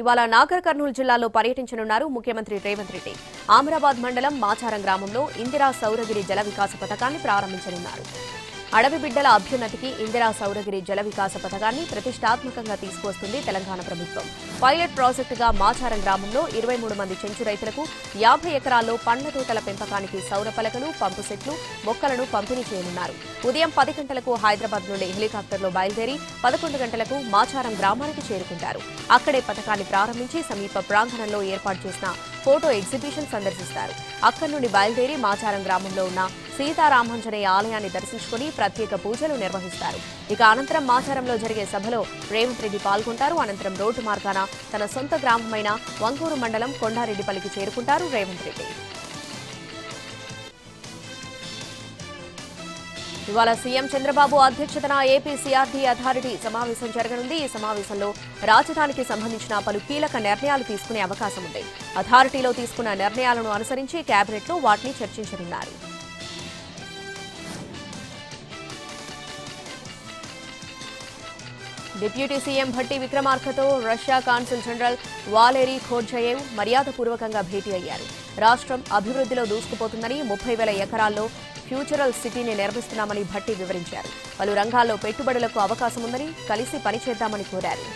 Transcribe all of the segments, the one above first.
ఇవాళ నాగర్ కర్నూలు జిల్లాలో పర్యటించనున్నారు ముఖ్యమంత్రి రేవంత్ రెడ్డి. ఆమ్రాబాద్ మండలం మాచారం గ్రామంలో ఇందిరా సౌరగిరి జల వికాస పథకాన్ని ప్రారంభించనున్నారు. అడవి బిడ్డల అభ్యున్నతికి ఇందిరా సౌరగిరి జల వికాస పథకాన్ని ప్రతిష్టాత్మకంగా తీసుకువస్తుంది తెలంగాణ ప్రభుత్వం. పైలట్ ప్రాజెక్టుగా మాచారం గ్రామంలో 23 మంది చెంచు రైతులకు 50 ఎకరాల్లో పండ్ల తోటల పెంపకానికి సౌర పలకలు, పంపు సెట్లు, మొక్కలను పంపిణీ చేయనున్నారు. ఉదయం 10 గంటలకు హైదరాబాద్ నుండి హెలికాప్టర్లో బయలుదేరి 11 గంటలకు మాచారం గ్రామానికి చేరుకుంటారు. అక్కడే పథకాన్ని ప్రారంభించి సమీప ప్రాంగణంలో ఏర్పాటు చేసిన ఫోటో ఎగ్జిబిషన్ సందర్శిస్తారు. అక్కడి నుండి బయలుదేరి మాచారం గ్రామంలో ఉన్న సీతారామాంజనేయ ఆలయాన్ని దర్శించుకుని ప్రత్యేక పూజలు నిర్వహిస్తారు. ఇక అనంతరం మాచారంలో జరిగే సభలో రేవంత్ రెడ్డి పాల్గొంటారు. అనంతరం రోడ్డు మార్గాన తన సొంత గ్రామమైన వంగూరు మండలం కొండారెడ్డిపల్లికి చేరుకుంటారు రేవంత్ రెడ్డి. ఇవాళ సీఎం చంద్రబాబు అధ్యక్షతన ఏపీ సీఆర్డీ అథారిటీ సమావేశం జరగనుంది. ఈ సమావేశంలో రాజధానికి సంబంధించిన పలు కీలక నిర్ణయాలు తీసుకునే అవకాశం ఉంది. అథారిటీలో తీసుకున్న నిర్ణయాలను అనుసరించి కేబినెట్లో వాటిని చర్చించనున్నారు. డిప్యూటీ సీఎం భట్టి విక్రమార్కతో రష్యా కాన్సుల్ జనరల్ వాలెరీ ఖోర్జయేవ్ మర్యాదపూర్వకంగా భేటీ అయ్యారు. రాష్ట్రం అభివృద్ధిలో దూసుకుపోతుందని 30,000 ఎకరాల్లో ఫ్యూచరల్ సిటీని నిర్మిస్తున్నామని భట్టి వివరించారు. పలు రంగాల్లో పెట్టుబడులకు అవకాశం ఉందని, కలిసి పనిచేద్దామని కోరారు.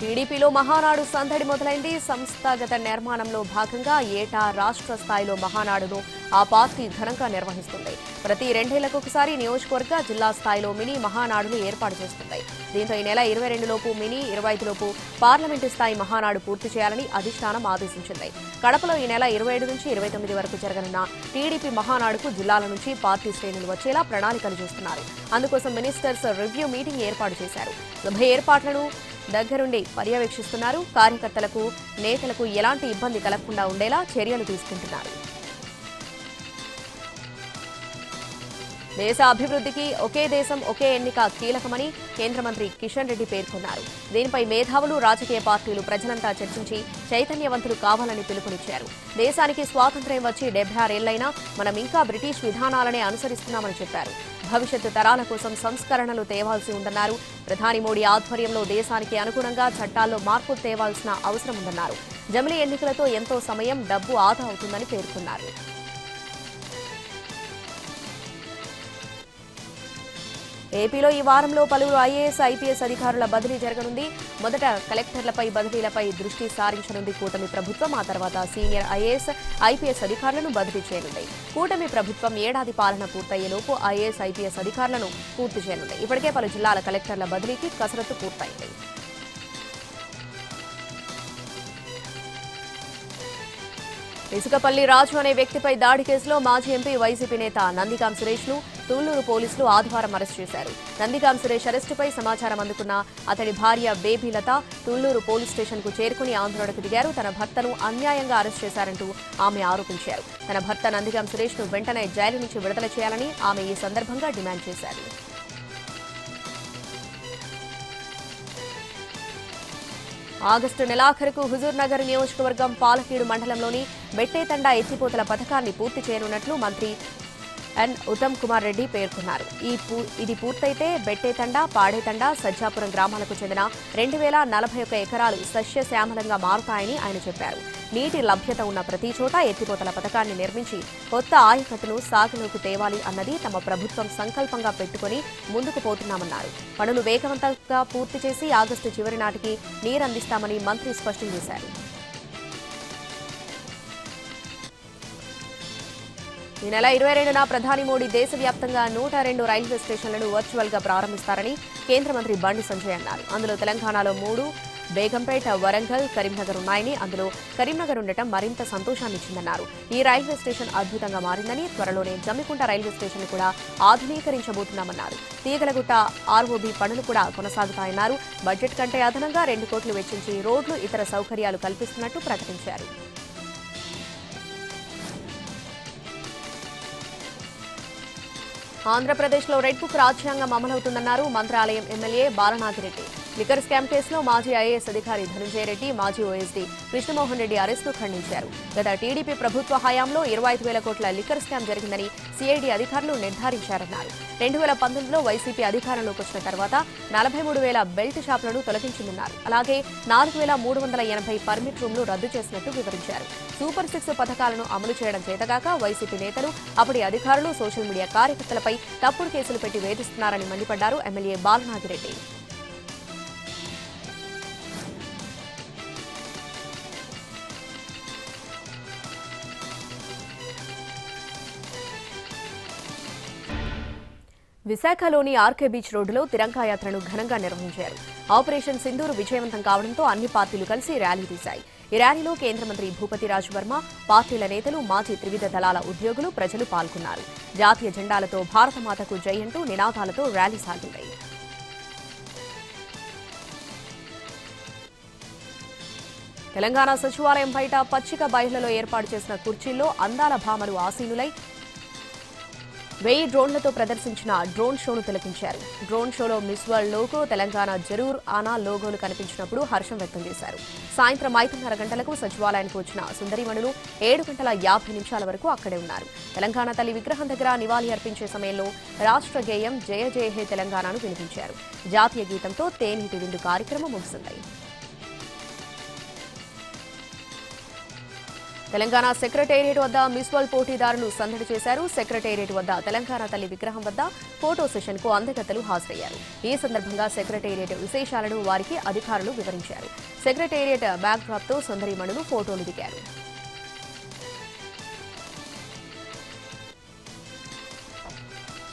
టీడీపీలో మహానాడు సందడి మొదలైంది. సంస్థాగత నిర్మాణంలో భాగంగా ఏటా రాష్ట్ర స్థాయిలో మహానాడును ఆ పార్టీ ఘనంగా నిర్వహిస్తుంది. ప్రతి 2 ఏళ్లకొకసారి నియోజకవర్గ, జిల్లా స్థాయిలో మినీ మహానాడును ఏర్పాటు చేస్తుంది. దీంతో ఈ నెల 22 లోపు మినీ, 25 లోపు పార్లమెంటు స్థాయి మహానాడు పూర్తి చేయాలని అధిష్టానం ఆదేశించింది. కడపలో ఈ నెల 27 నుంచి 29 వరకు జరగనున్న టీడీపీ మహానాడుకు జిల్లాల నుంచి పార్టీ శ్రేణులు వచ్చేలా ప్రణాళికలు చేస్తున్నారు. అందుకోసం మినిస్టర్స్ రివ్యూ మీటింగ్ ఏర్పాటు చేశారు. సభ ఏర్పాట్లను దగ్గరుండి పర్యవేక్షిస్తున్నారు. కార్యకర్తలకు, నేతలకు ఎలాంటి ఇబ్బంది కలగకుండా ఉండేలా చర్యలు తీసుకుంటున్నారు. దేశ అభివృద్ధికి ఒకే దేశం, ఒకే ఎన్నిక కీలకమని కేంద్ర మంత్రి కిషన్ రెడ్డి పేర్కొన్నారు. దీనిపై మేధావులు, రాజకీయ పార్టీలు ప్రజలంతా చర్చించి చైతన్యవంతులు కావాలని పిలుపునిచ్చారు. దేశానికి స్వాతంత్ర్యం వచ్చి 76 ఏళ్లైనా మనం ఇంకా బ్రిటిష్ విధానాలనే అనుసరిస్తున్నామని చెప్పారు. భవిష్యత్తు తరాల కోసం సంస్కరణలు తేవాల్సి ఉందన్నారు. ప్రధాని మోడీ ఆధ్వర్యంలో దేశానికి అనుగుణంగా చట్టాల్లో మార్పులు తేవాల్సిన అవసరం ఉందన్నారు. జమిలీ ఎన్నికలతో ఎంతో సమయం, డబ్బు ఆదా అవుతుందని పేర్కొన్నారు. ఏపీలో ఈ వారంలో పలువురు ఐఏఎస్, ఐపీఎస్ అధికారుల బదిలీ జరగనుంది. మొదట కలెక్టర్లపై బదిలీలపై దృష్టి సారించనుంది కూటమి ప్రభుత్వం. ఆ తర్వాత సీనియర్ ఐఏఎస్, ఐపీఎస్ అధికారులను బదిలీ చేయనుంది. కూటమి ప్రభుత్వం ఏడాది పాలన పూర్తయ్యేలోపు ఐఏఎస్, ఐపీఎస్ అధికారులను పూర్తి చేయనుంది. ఇప్పటికే పలు జిల్లాల కలెక్టర్ల బదిలీకి కసరత్తు పూర్తయింది. ఇసుకపల్లి రాజు అనే వ్యక్తిపై దాడి కేసులో మాజీ ఎంపీ, వైసీపీ నేత నందిగాం సురేష్ను తుళ్లూరు పోలీసులు ఆదివారం అరెస్ట్ చేశారు. నందిగాం సురేష్ అరెస్టుపై సమాచారం అందుకున్న అతడి భార్య బేబీలత తుళ్లూరు పోలీస్ స్టేషన్కు చేరుకుని ఆందోళనకు దిగారు. తన భర్తను అన్యాయంగా అరెస్ట్ చేశారంటూ ఆమె ఆరోపించారు. తన భర్త నందిగాం సురేష్ను వెంటనే జైలు నుంచి విడుదల చేయాలని ఆమె ఈ సందర్భంగా డిమాండ్ చేశారు. ఆగస్టు నెలాఖరుకు హుజూర్నగర్ నియోజకవర్గం పాలకీడు మండలంలోని బెట్టేతండా ఎత్తిపోతల పథకాన్ని పూర్తి చేయనున్నట్లు మంత్రి ఎన్ ఉత్తమ్ కుమార్ రెడ్డి పేర్కొన్నారు. ఇది పూర్తయితే బెట్టేతండా, పాడేతండా, సజ్జాపురం గ్రామాలకు చెందిన 2041 ఎకరాలు సస్యశ్యామలంగా మారుతాయని ఆయన చెప్పారు. నీటి లభ్యత ఉన్న ప్రతి చోట ఎత్తిపోతల పథకాన్ని నిర్మించి కొత్త ఆయకట్టును సాగులోకి తేవాలి అన్నది తమ ప్రభుత్వం సంకల్పంగా పెట్టుకుని ముందుకు పోతున్నామన్నారు. పనులు వేగవంతంగా పూర్తి చేసి ఆగస్టు చివరి నాటికి నీరందిస్తామని మంత్రి స్పష్టం చేశారు. ఈ నెల 22న ప్రధాని మోడీ దేశవ్యాప్తంగా 102 రైల్వే స్టేషన్లను వర్చువల్ గా ప్రారంభిస్తారని కేంద్ర మంత్రి బండి సంజయ్ అన్నారు. అందులో తెలంగాణలో 3, బేగంపేట, వరంగల్, కరీంనగర్ ఉన్నాయని, అందులో కరీంనగర్ ఉండటం మరింత సంతోషాన్నిచ్చిందన్నారు. ఈ రైల్వే స్టేషన్ అద్భుతంగా మారిందని, త్వరలోనే జమ్మికుంట రైల్వే స్టేషన్ కూడా ఆధునీకరించబోతున్నామన్నారు. తీగలగుట్ట ఆర్ఓబీ పనులు కూడా కొనసాగుతాయన్నారు. బడ్జెట్ కంటే అదనంగా 2 కోట్లు వెచ్చించి రోడ్లు, ఇతర సౌకర్యాలు కల్పిస్తున్నట్టు ప్రకటించారు. ఆంధ్రప్రదేశ్లో రెడ్ బుక్ రాజ్యాంగం అమలవుతుందన్నారు Mantralayam MLA Balanagireddy. Liquor scam కేసులో మాజీ ఐఏఎస్ అధికారి ధనంజయ రెడ్డి, మాజీ ఓఎస్డీ కృష్ణమోహన్ రెడ్డి అరెస్టును ఖండించారు. గత టీడీపీ ప్రభుత్వ హయాంలో 25,000 కోట్ల లిక్కర్ స్కామ్ జరిగిందని సిఐడి అధికారులు నిర్ధారించారన్నారు. 2019లో వైసీపీ అధికారంలోకి వచ్చిన తర్వాత 43,000 బెల్ట్ షాపులను తొలగించిందన్నారు. అలాగే 4,380 పర్మిట్ రూమ్లు రద్దు చేసినట్టు వివరించారు. సూపర్ 6 పథకాలను అమలు చేయడం చేతగాక వైసీపీ నేతలు, అప్పటి అధికారులు సోషల్ మీడియా కార్యకర్తలపై తప్పుడు కేసులు పెట్టి వేధిస్తున్నారని మండిపడ్డారు ఎమ్మెల్యే బాలనాగిరెడ్డి. విశాఖలోని ఆర్కే బీచ్ రోడ్డులో తిరంగా యాత్రను ఘనంగా నిర్వహించారు. ఆపరేషన్ సింధూర్ విజయవంతం కావడంతో అన్ని పార్టీలు కలిసి ర్యాలీ తీశాయి. ఈ ర్యాలీలో కేంద్ర మంత్రి భూపతి రాజవర్మ, పార్టీల నేతలు, మాజీ త్రివిధ దళాల ఉద్యోగులు, ప్రజలు పాల్గొన్నారు. జాతీయ జెండాలతో భారతమాతకు జై అంటూ నినాదాలతో ర్యాలీ సాగింది. తెలంగాణ సచివాలయం బయట పచ్చిక బయళ్లలో ఏర్పాటు చేసిన కుర్చీల్లో అందాల భామలు ఆసీనులై 1000 డ్రోన్లతో ప్రదర్శించిన డ్రోన్ షోను తిలకించారు. డ్రోన్ షోలో మిస్ వరల్డ్ లోగో, తెలంగాణ జరూర్ ఆనా లోగోలు కనిపించినప్పుడు హర్షం వ్యక్తం చేశారు. సాయంత్రం 5:30 గంటలకు సచివాలయానికి వచ్చిన సుందరిమణులు 7:50 వరకు అక్కడే ఉన్నారు. తెలంగాణ తల్లి విగ్రహం దగ్గర నివాళి అర్పించే సమయంలో రాష్ట్ర గేయం జయ జయ హే తెలంగాణను వినిపించారు. జాతీయ గీతంతో తేనీటి విందు కార్యక్రమం ముగిసింది. తెలంగాణ సెక్రటేరియట్ వద్ద మిస్ వరల్డ్ పోటీదారులు సందడి చేశారు. సెక్రటేరియట్ వద్ద తెలంగాణ తల్లి విగ్రహం వద్ద ఫోటో సెషన్ కు అందగత్తెలు హాజరయ్యారు. ఈ సందర్భంగా సెక్రటేరియట్ విశేషాలను వారికి అధికారులు వివరించారు. సెక్రటేరియట్ బ్యాక్ డ్రాప్ తో సుందరిమణులు ఫోటోలు దిగారు.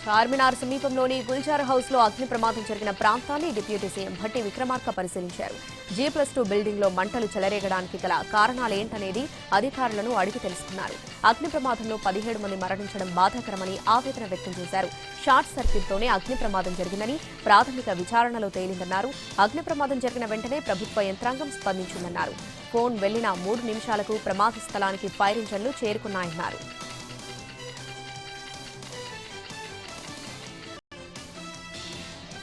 చార్మినార్ సమీపంలోని గుల్జార్ హౌస్ లో అగ్ని ప్రమాదం జరిగిన ప్రాంతాన్ని డిప్యూటీ సీఎం భట్టి విక్రమార్క పరిశీలించారు. G+2 బిల్డింగ్ లో మంటలు చెలరేగడానికి గల కారణాలేంటనేది అధికారులను అడిగి తెలుసుకున్నారు. అగ్ని ప్రమాదంలో 17 మంది మరణించడం బాధాకరమని ఆవేదన వ్యక్తం చేశారు. షార్ట్ సర్క్యూట్ తోనే అగ్ని ప్రమాదం జరిగిందని ప్రాథమిక విచారణలో తేలిందన్నారు. అగ్ని ప్రమాదం జరిగిన వెంటనే ప్రభుత్వ యంత్రాంగం స్పందించిందన్నారు. ఫోన్ వెళ్లిన 3 నిమిషాలకు ప్రమాద స్థలానికి ఫైర్ ఇంజన్లు చేరుకున్నాయన్నారు.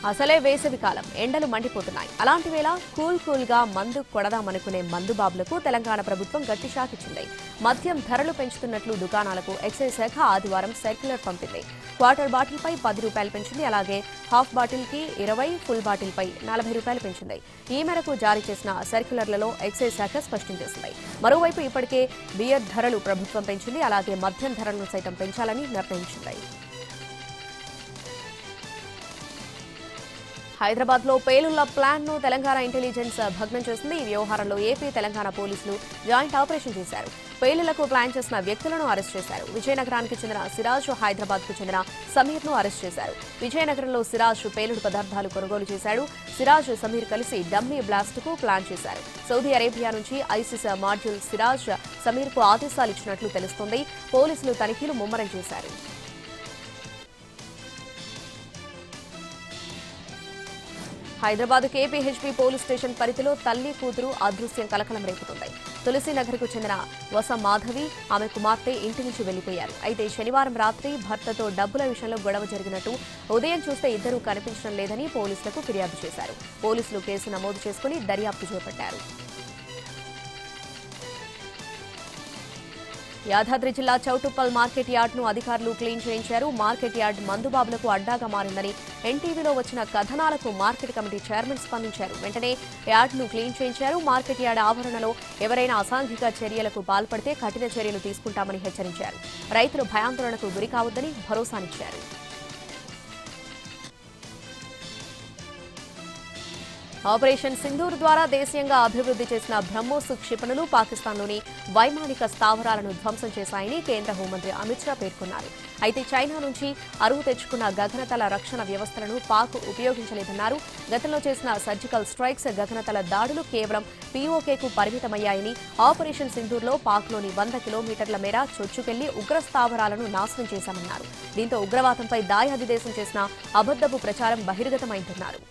అసలే వేసవి కాలం, ఎండలు మండిపోతున్నాయి. అలాంటి వేళ కూల్ గా మందు కొడదామనుకునే మందు బాబులకు తెలంగాణ ప్రభుత్వం గట్టి షాక్ ఇచ్చింది. మద్యం ధరలు పెంచుతున్నట్లు దుకాణాలకు ఎక్సైజ్ శాఖ ఆదివారం సర్క్యులర్ పంపింది. క్వార్టర్ బాటిల్ పై 10 రూపాయలు పెంచింది. అలాగే హాఫ్ బాటిల్ కి 20, ఫుల్ బాటిల్ పై 40 రూపాయలు పెంచింది. ఈ మేరకు జారీ చేసిన సర్క్యులర్లలో ఎక్సైజ్ శాఖ స్పష్టం చేసింది. మరోవైపు ఇప్పటికే బియర్ ధరలు ప్రభుత్వం పెంచింది. అలాగే మద్యం ధరలను సైతం పెంచాలని నిర్ణయించింది. హైదరాబాద్ లో పేలుళ్ల ప్లాన్ ను తెలంగాణ ఇంటెలిజెన్స్ భగ్నం చేసింది. ఈ వ్యవహారంలో ఏపీ, తెలంగాణ పోలీసులు జాయింట్ ఆపరేషన్ చేశారు. పేలుళ్లకు ప్లాన్ చేసిన వ్యక్తులను అరెస్ట్ చేశారు. విజయనగరానికి చెందిన సిరాజ్, హైదరాబాద్ కు చెందిన సమీర్ ను అరెస్ట్ చేశారు. విజయనగరంలో సిరాజ్ పేలుడు పదార్థాలు కొనుగోలు చేశాడు. సిరాజ్, సమీర్ కలిసి డమ్మీ బ్లాస్ట్ కు ప్లాన్ చేశారు. సౌదీ అరేబియా నుంచి ఐసిస్ మాడ్యూల్ సిరాజ్, సమీర్ కు ఆదేశాలు ఇచ్చినట్లు తెలుస్తోంది. పోలీసులు తనిఖీలు ముమ్మరం చేశారు. హైదరాబాద్ కేపీహెచ్బీ పోలీస్ స్టేషన్ పరిధిలో తల్లి కూతురు అదృశ్యం కలకలం రేపుతుంది. తులసీనగర్ కు చెందిన వస మాధవి, ఆమె కుమార్తె ఇంటి నుంచి వెళ్లిపోయారు. అయితే శనివారం రాత్రి భర్తతో డబ్బుల విషయంలో గొడవ జరిగినట్టు ఉదయం చూస్తే ఇద్దరూ కనిపించడం లేదని పోలీసులకు ఫిర్యాదు చేశారు. పోలీసులు కేసు నమోదు చేసుకుని దర్యాప్తు చేపట్టారు. యాదాద్రి జిల్లా చౌటుప్పల్ మార్కెట్ యార్డ్ ను అధికారులు క్లీన్ చేయించారు. మార్కెట్ యార్డ్ మందుబాబులకు అడ్డాగా మారిందని ఎన్టీవీలో వచ్చిన కథనాలకు మార్కెట్ కమిటీ చైర్మన్ స్పందించారు. వెంటనే యార్డ్ ను క్లీన్ చేయించారు. మార్కెట్ యార్డ్ ఆవరణలో ఎవరైనా అసాంఘిక చర్యలకు పాల్పడితే కఠిన చర్యలు తీసుకుంటామని హెచ్చరించారు. రైతులు భయాందోళనకు గురి కావద్దని భరోసానిచ్చారు. ఆపరేషన్ సింధూర్ ద్వారా దేశీయంగా అభివృద్ధి చేసిన బ్రహ్మోస్ క్షిపణులు పాకిస్తాన్లోని వైమానిక స్థావరాలను ధ్వంసం చేశాయని కేంద్ర హోంమంత్రి అమిత్ షా పేర్కొన్నారు. అయితే చైనా నుంచి అరువు తెచ్చుకున్న గగనతల రక్షణ వ్యవస్థలను పాక్ ఉపయోగించలేదన్నారు. గతంలో చేసిన సర్జికల్ స్ట్రైక్స్, గగనతల దాడులు కేవలం పీఓకేకు పరిమితమయ్యాయని, ఆపరేషన్ సింధూర్లో పాక్లోని 100 కిలోమీటర్ల మేర చొచ్చుకెళ్లి ఉగ్ర స్థావరాలను నాశనం చేశామన్నారు. దీంతో ఉగ్రవాదంపై దాయాది దేశం చేసిన అబద్ధపు ప్రచారం బహిర్గతమైందన్నారు.